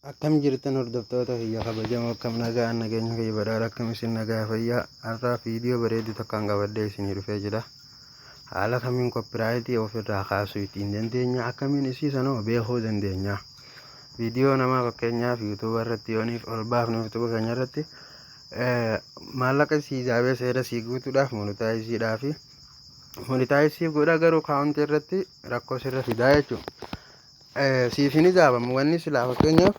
Akkam jirtan hordoftoota kiyya kabajamoo akkam nagaan nageenya kiyya badhaadha akkam isin nagaa fayyaa har'aa viidiyoo bareedu tokkoon qabadhee isinii dhufee jira. Haala kamiin koppiraayitii ofirraa kaasuu ittiin dandeenya akkamiin isiisanoo beekuu dandeenya. Viidiyoo namaa fakkeenyaaf yuutuuba irratti yooniif ol baafnu yuutuuba keenya irratti maallaqa sii jaabee seera sii guutuudhaaf monitaayisii godha garuu kaawuntii irratti rakkoo sirra fidaa jechuudha. Siif hin ijaabamu wanni silaa fakkeenyaaf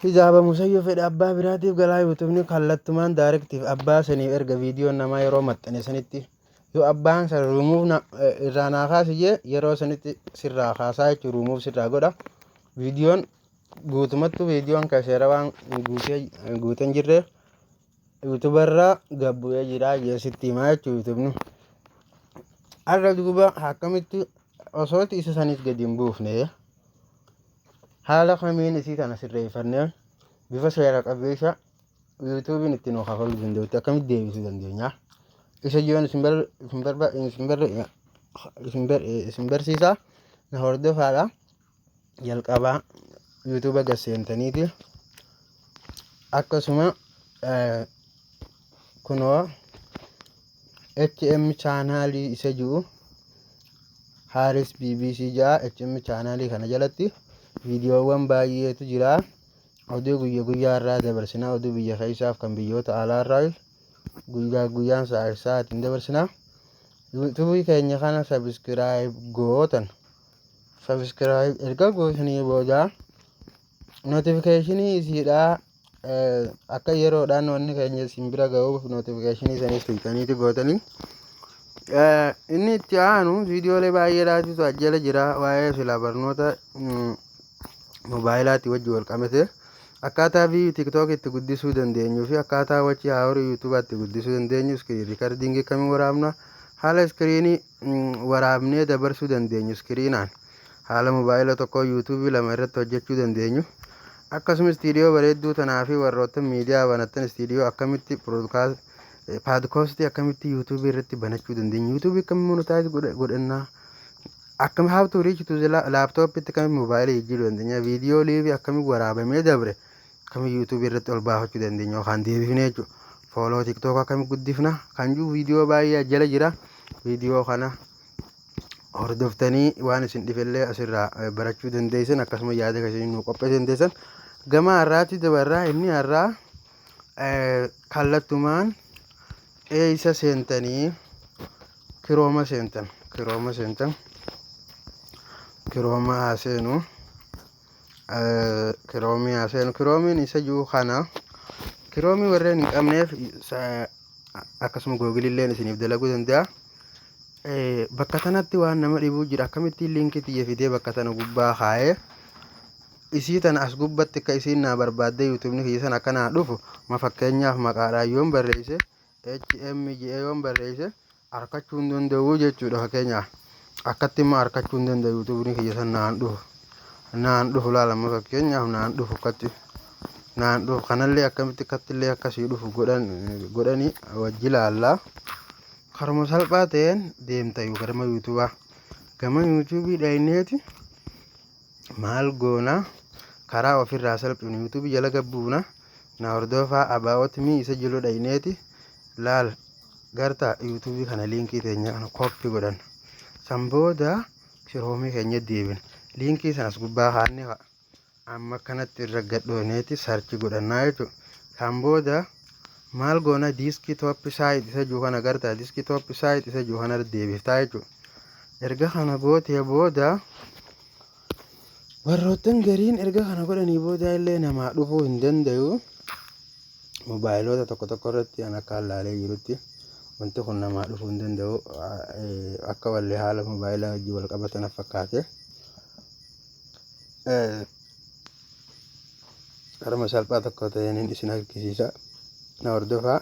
ijaabamu sayyoo fedha abbaa biraatiif galaa yuutuubni kallattumaan daarektiif abbaa saniif erga viidiyoon namaa yeroo maxxane sanitti yoo abbaan san ruumuuf irraa naa kaasiyee yeroo sanitti sirraa kaasaa jechuun ruumuuf sirraa godha. Viidiyoon guutumattuu viidiyoon kaseera waan guuteen jirreef yuutuubarraa gabbu'ee jira jeesitti himaa jechuun yuutuubni. Har'a duuba akkamitti osooti isa saniif gadi hin buufne haala kamiin isii kana sirreeffannee bifa seera qabeessa yuutuubiin ittiin of hafaluu danda'utti akkamitti deebisuu dandeenya. Isa jiyoon isin barsiisaa na hordofaadha. Jalqabaa yuutuuba gasseentaniiti akkasuma kunoo HM chaanaalii isa jiru Haris BBC jaa HM chaanaalii kana jalatti viidiyoowwan baay'eetu jira. Oduu guyyaa guyyaa irraa dabarsinaa oduu biyya keessaaf kan biyyoota alaa irraa guyyaa guyyaan sa'aatiin dabarsinaa. Yuutuubii keenya kana sabiskiraayib gootan sabiskiraayib erga gootanii booda nootifikeeshinii isiidhaa akka yeroodhaan wanni keenya isin bira ga'uuf nootifikeeshinii saniif tuqaniiti gootanii. Inni itti aanu viidiyoolee baay'eedhaatu ajjala jira waa'ee silaa barnoota moobaayilaatti wajji wal qabate akkaataa tiktook itti guddisuu dandeenyuu fi akkaataa wachi haahorii yuutuubaatti guddisuu dandeenyu iskiriin riikardingii kamiin waraabna haala iskiriinii waraabnee dabarsuu dandeenyu iskiriinaan haala moobaayila tokkoo yuutuubii lama irratti hojjechuu dandeenyu. Akkasumas istiidiyoo bareedduu tanaa fi warroota miidiyaa banattan istiidiyoo akkamitti paadkoostii akkamitti yuutuubii irratti banachuu dandeenya. Yuutuubii akkamitti monitaayiz godhannaa akkam haabtuu riichitu laaptooppitti akkamitti moobaayilii jijjiiruu dandeenya. Viidiyoo liivii akkamitti waraabamee dabre akkamitti yuutuubii irratti ol baafachuu dandeenya yookaan deebifnee jechuudha. Fooloo tiktook akkamitti guddifna kan jiru viidiyoo baay'ee jala jira. Viidiyoo kana hordoftanii waan isin dhifellee asirraa barachuu dandeessan akkasuma yaada keessanii nu qopheessuu dandeessan. Gama har'aatti dabarraa inni har'aa kallattumaan isa seentanii kirooma seentan kirooma haaseenu kiroomiin isa jiru kana kiroomii warreen hin qabneef akkasuma googililleen isiniif dalaguu danda'a. Bakka tanatti waan nama dhibuu jira akkamittiin liinkii xiyya fidee bakka tana gubbaa kaa'ee isii tana as gubbatti akka isiin naa barbaadde yuutuubni kiyya sana akka naa dhufu fakkeenyaaf maqaadhaan yoon barreesse HM yoon barreesse harkachuu hin danda'u jechuudha. Fakkeenyaaf akkatti immoo harkachuu hin danda'u yuutuubni kiyya sana naan dhufu laalama fakkeenyaaf naan dhufu kanallee akkamitti akkattillee akkasii dhufu godhanii wajji laallaa karuma salphaa ta'een deemta gama yuutuubaa gama yuutuubii dhayneeti maal goona karaa ofirraa salphifnu yuutuubii jala gabbuuna na hordofaa abaa'ootmii isa jilu dhayneeti laal garta yuutuubii kana liinkii teenya kana koppii godhan san booda kiroomii keenya deebin liinkii sanas gubbaa kaanne amma kanatti irra gadhooneeti sarchi godhannaa jechuudha. San booda maal goona diiskii tooppi saayit isa jiru kana garta diiskii tooppi saayit isa jiru kana deebiftaa jechuudha. Erga kana gootee booda warroottan gariin erga kana godhanii booda illee namaa dhufuu hin danda'u. Moobaayilota tokko irratti an akka laalee jirutti wanti kun namaa dhufuu hin danda'u akka wallee haala moobaayilaa wajjin wal qabatan fakkaate. Karuma salphaa tokko ta'een isin agarsiisa na hordofaa.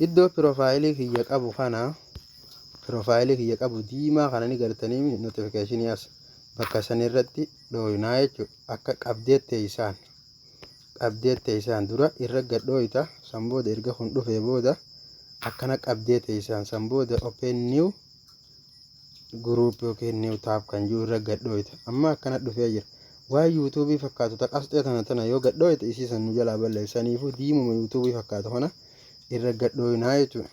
Iddoo piroofaayilii kiyya qabu kana piroofaayilii kiyya qabu diimaa kana ni gartanii nootifikeeshinii as bakka san irratti dhooyinaa jechuudha. Akka qabdeettee isaan dura irra gadhooyita san booda erga kun dhufee booda akkana qabdeettee isaan san booda open new group yookiin new tab kan jiru irra gadhooyita. Amma akkana dhufee jira waan yuutuubii fakkaatu taqasxee tana yoo gadhooyte isiisan nu jalaa balleessaniifu diimuma yuutuubii fakkaatu kana irra gadhooyinaa jechuudha.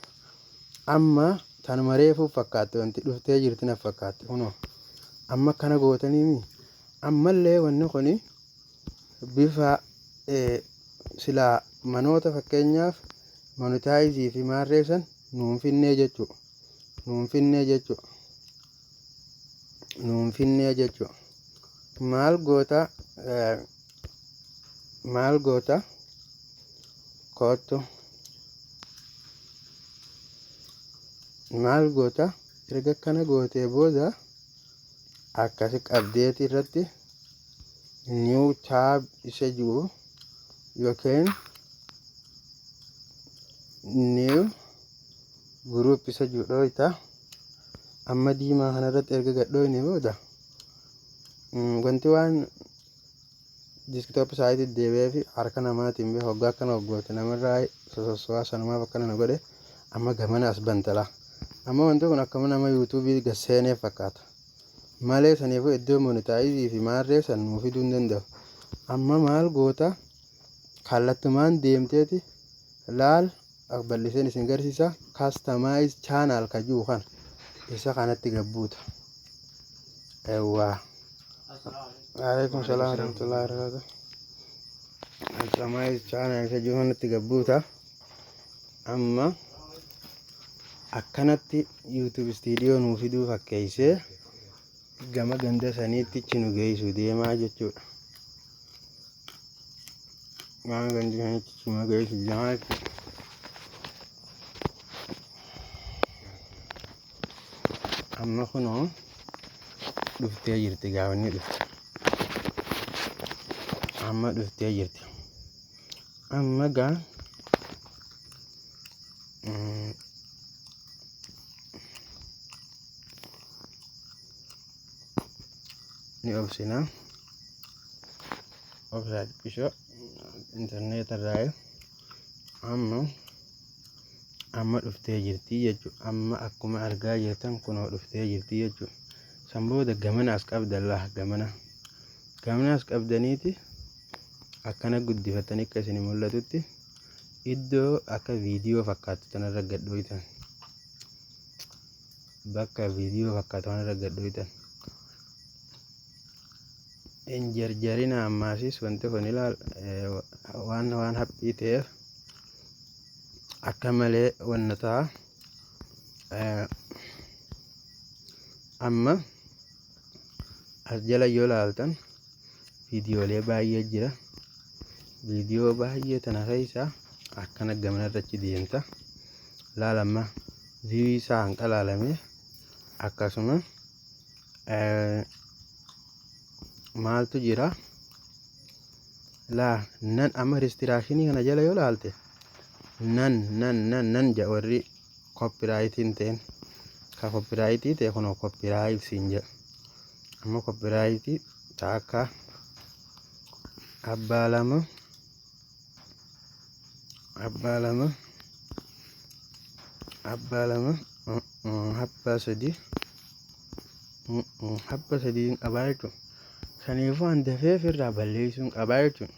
Amma tan mareefuuf fakkaatte wanti dhuftee jirti na fakkaatte kunoo amma kana gootanii ammallee wanni kuni bifa silaa manoota fakkeenyaaf monetaayizii fi maarreessan nuun finnee jechuudha. Maal goota kootu maal goota erga kana gootee booda akkasi qabdeeti irratti new tab isa jiru yookiin new group isa jiru dhooyta. Amma diimaa kanarratti erga gadhooyne booda wanti waan diskitoop saayitii deebi'ee fi harka namaatiin bee hoggaa akkana hoggoote namarraa sosossowaa sanumaaf akkana na godhe amma gamana as bantala. Amma wanti kun akkama nama yuutuubii gasseenee fakkaata malee saniifuu iddoo monetaayizii fi maarreessan nuu fiduu hin danda'u. Amma maal goota kallattumaan deemteeti laal bal'iseen isin garsiisa customize channel ka jiru kan isa kanatti gabbuuta. Waalaikum salaam warahmatullahi wabarakatuh. Customize channel isa jiru kanatti gabbuuta. Amma akkanatti YouTube studio nuu fiduu fakkeessee gama ganda saniitti ichi nu geessu deemaa jechuudha. Gama ganda saniitti ichi nu geessu deemaa jechuudha. Amma kunoo dhuftee jirti gaafni dhufte. Amma dhuftee jirti. Amma gaa ni obsina obsaad bisho internet irraa amma dhuftee jirti jechuudha. Amma akkuma argaa jirtan kunoo dhuftee jirti jechuudha. Sanbooda gamana as qabdalla gamana as qabdaniiti akkana guddifatanii akka isin mul'atutti iddoo akka viidiyoo fakkaatu tanarra gadhooytan bakka viidiyoo fakkaatu tanarra gadhooytan in jarjarina ammaasis wanti kun ilaal waan haphii ta'eef akka malee wanna ta'a. Amma as jala yoo laaltan viidiyoolee baay'ee jira. Viidiyoo baay'ee tana keessa akkana gamana irratti deemta. Laal amma viiyuu isaa hanqalaalame akkasuma maaltu jira laa nan amma reestiraashinii kana jala yoo laalte nan ja warri koppiraayitiin ta'en ka koppiraayitii ta'e kunoo koppiraayit siin jedha. Amma koppiraayitii taakka abbaa lama habba sadii qabaa jechuudha. Kaniifuu an dafee irraa balleessuun qabaa jechuudha.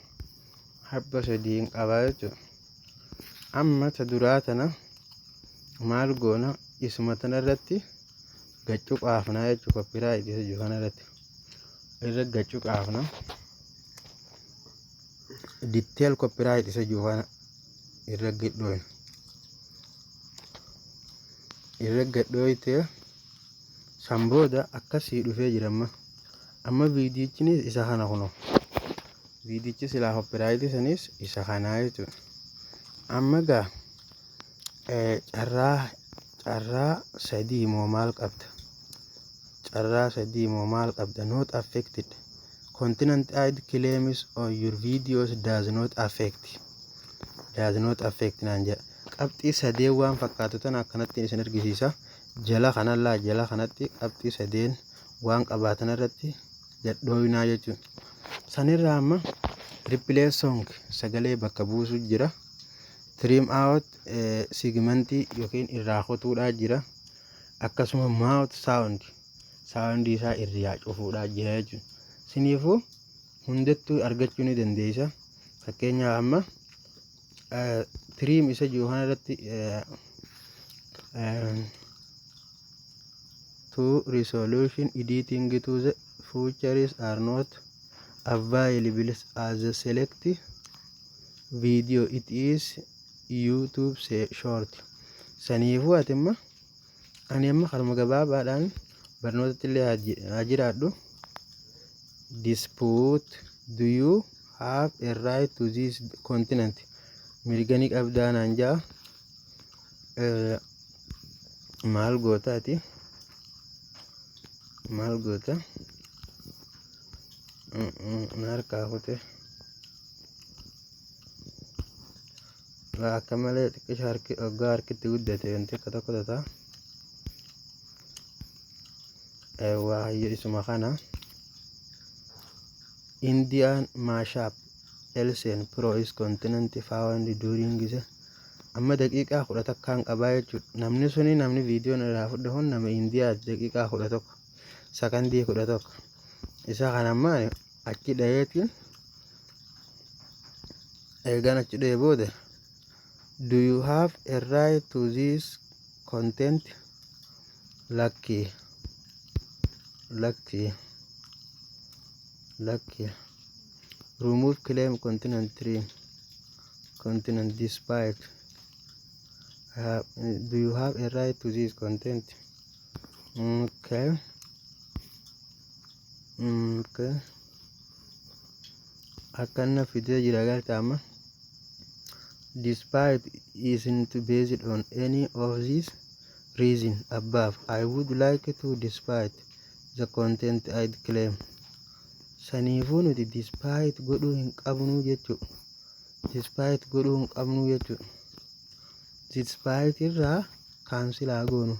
Habba sadii qabaa jechuudha. Amma ta duraa tana maal goona isuma tana irratti gaccuu qaafnaa jechuudha. Koppiraayitii isa jiru kana irratti irra gaccuu qaafna. Detail koppiraayitii isa jiru kana irra gadhooyna. Irra gadhooytee sanbooda akkasii dhufee jira. Amma viidiyichinis isa kana kunoo viidiyichi silaa koppiraayitii sanis isa kanaa jechuudha. Amma gaa carraa sadii moo maal qabda? Carraa sadii moo maal qabda? Not affected. Content ID claims on your videos does not affect naan jedha. Qabxii sadeen waan fakkaatu tan akkanatti isin argisiisa. Jala kanatti qabxii sadeen waan qabaatan irratti gadhooyinaa jechuudha. Sanirraa amma replace song sagalee bakka buusu jira. Trim out segmentii yookiin irraa kutuudhaa jira. Akkasuma mouth sound isaa irraa cufuudhaa jira jechuudha. Siniifuu hundattuu argachuu ni dandeessa. Fakkeenyaaf amma trim isa jiru kanarratti to resolution editing to the features are not available as a select video, it is YouTube short. Saniifuu ati amma ani amma harma gabaabaadhaan barnootatti illee haa jiraadhu. Dispute, do you have a right to this continent? Mirganii qabdaa naan jaa. Maal goota ati? Maal goota? Harkaa kute. Akka malee xiqqisha waggaa harkitti guddate wanti akka tokko tataa. Waa hayyo isuma kana. Indian mashup Elsen Pro is continent found during the amma daqiiqaa 10 kan qabaa jechuudha. Namni suni namni viidiyoon irraa fudhate nama Indiyaa daqiiqaa 11 sakandii 11 isa kana amma achi dhayeetiin eegan achi dhayee booda do you have a right to this content? Lucky remove claim continent 3 continent despite do you have a right to this content? Okay. Akkana fidee jira galtama. Despite isn't based on any of these reasons above, I would like to despite the content I'd claim. Saniifuu nuti despite godhuu hin qabnu jechuudha. Despite godhuu hin qabnu jechuudha. Despite irraa cancel haa goonu.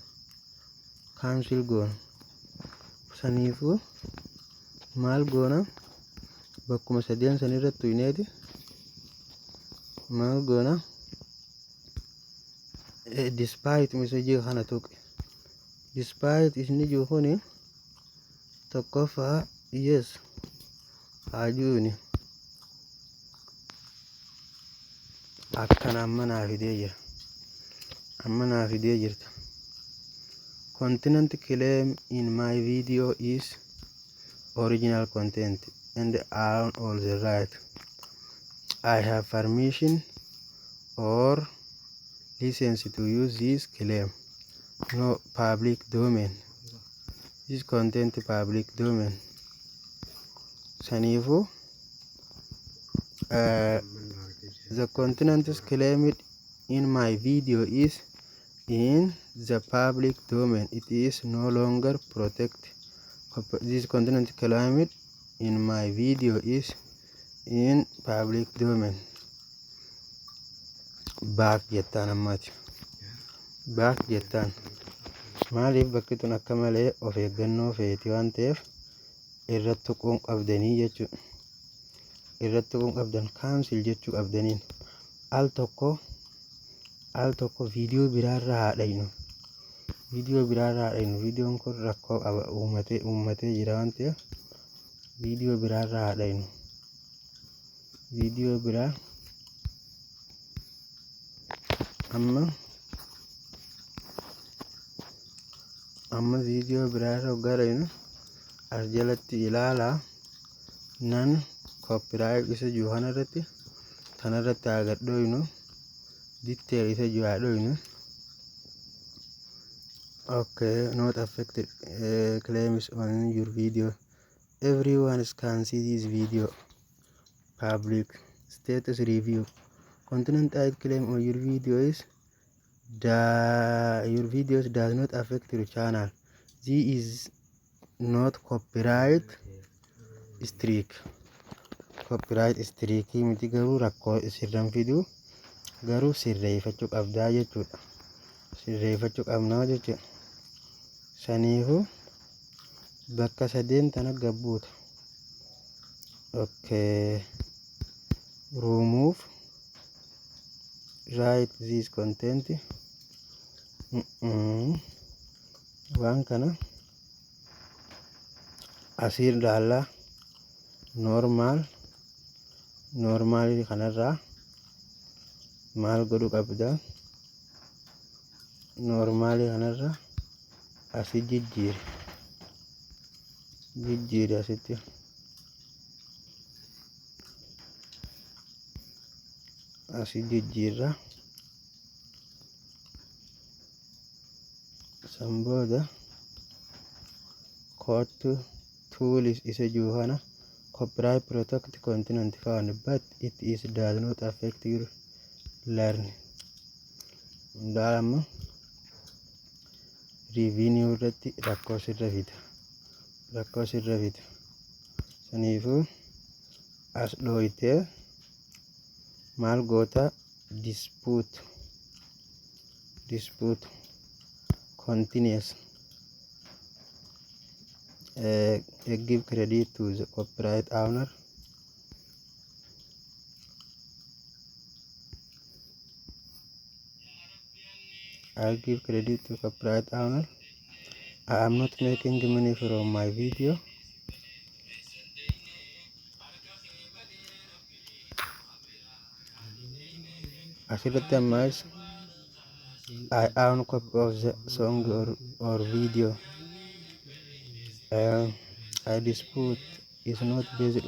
Cancel goonu. Saniifuu maal goona? Bakkuma sadeen san irratti tuineeti. Maal goona? Despite message kana tuqe. Despite isni jiru kuni tokkoffaa yes hajuuni akkana amma naa fidee jirta. Continent claim in my video is original content and I own all the right. I have permission or license to use this claim. No public domain. This content public domain. Sanifu the content claimed in my video is in the public domain. It is no longer protected. This content claimed in my video is in public domain. Back jettaan ammaati. Back jettaan. Maaliif bakki tun akka malee of eeggannoo feeti waan ta'eef irratti tuquun qabdanii jechuudha. Irratti tuquun qabdan cancel jechuu qabdaniin. Al tokko viidiyoo biraarraa haadhaynu. Viidiyoon kun rakkoo qaba uummatee jira waan ta'eef viidiyoo biraarraa haadhaynu. Viidiyoo biraa amma viidiyoo biraarra hoggaadhaynu as jalatti ilaalaa nan copyright isa jiru kanarratti kanarratti haa gadhoynu detail isa jiru haa dhoynu. Okay, not affected claims on your video. Everyone can see this video. Public status review. Content I claim on your video is your videos does not affect your channel. This is not copyright strike. Copyright strike miti garuu rakkoo sirran fiduu garuu sirreeffachuu qabdaa jechuudha. Sirreeffachuu qabnaa jechuudha. Saniifuu bakka sadeen tana gabbuuta. Okay. Remove write this content. Waan kana asiin ilaallaa noormaalii kanarraa maal godhuu qabda? Noormaalii kanarra asii jijjiiri asitti. Asii jijjiirra. San booda kootu tools isa jiru kana copyright protect content found but it is does not affect your learning. Ndaama revenue irratti rakkoo sirra fida. Saniifuu as dhooytee maal goota dispute continuous. Give credit to the copyright owner. I give credit to copyright owner. I am not making money from my video. Asirratti ammas I own copy of the song or video. I dispute is not based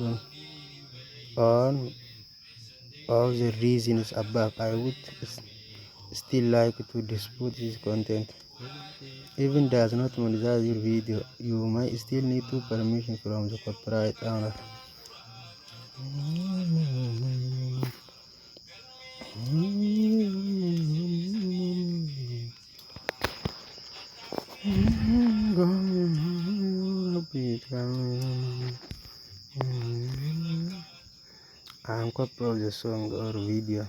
on all the reasons above. I would still like to dispute this content. Even does not monetize your video, you might still need to permission from the copyright owner. I'm copy of the song or video.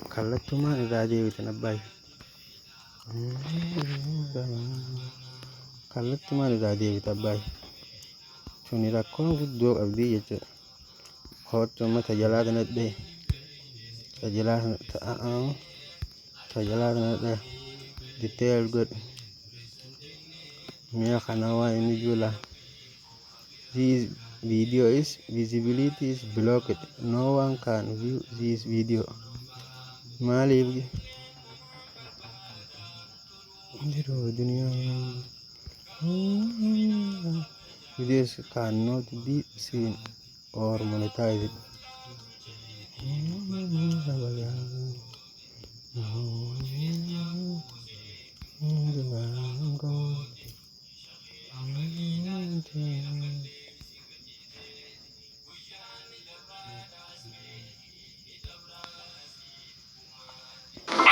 Kallattumaan irraa deebitan abbaay. Kallattumaan irraa deebita abbaay. Tuni rakkoon guddoo qabdii jechuudha. Kootu amma tajalaa kanadhee. Tajalaa kanadhee. Detail godhu. Mi'a kana waan inni jula. This video is visibility is blocked. No one can view this video. Maaliif videos cannot be seen or monetized.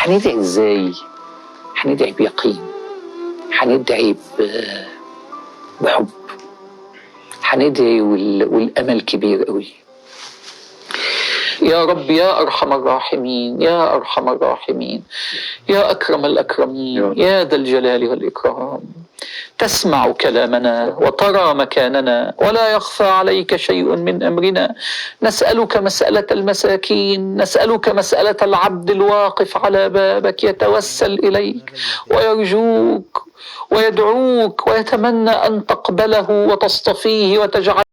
حندعي ازاي؟ حندعي بيقين، حندعي بحب، حندعي والامل كبير قوي. يا رب يا ارحم الراحمين، يا ارحم الراحمين، يا اكرم الاكرمين، يا ذا الجلال والاكرام، تسمع كلامنا وترى مكاننا ولا يخفى عليك شيء من أمرنا. نسألك مسألة المساكين، نسألك مسألة العبد الواقف على بابك يتوسل إليك ويرجوك ويدعوك ويتمنى أن تقبله وتصطفيه وتجعل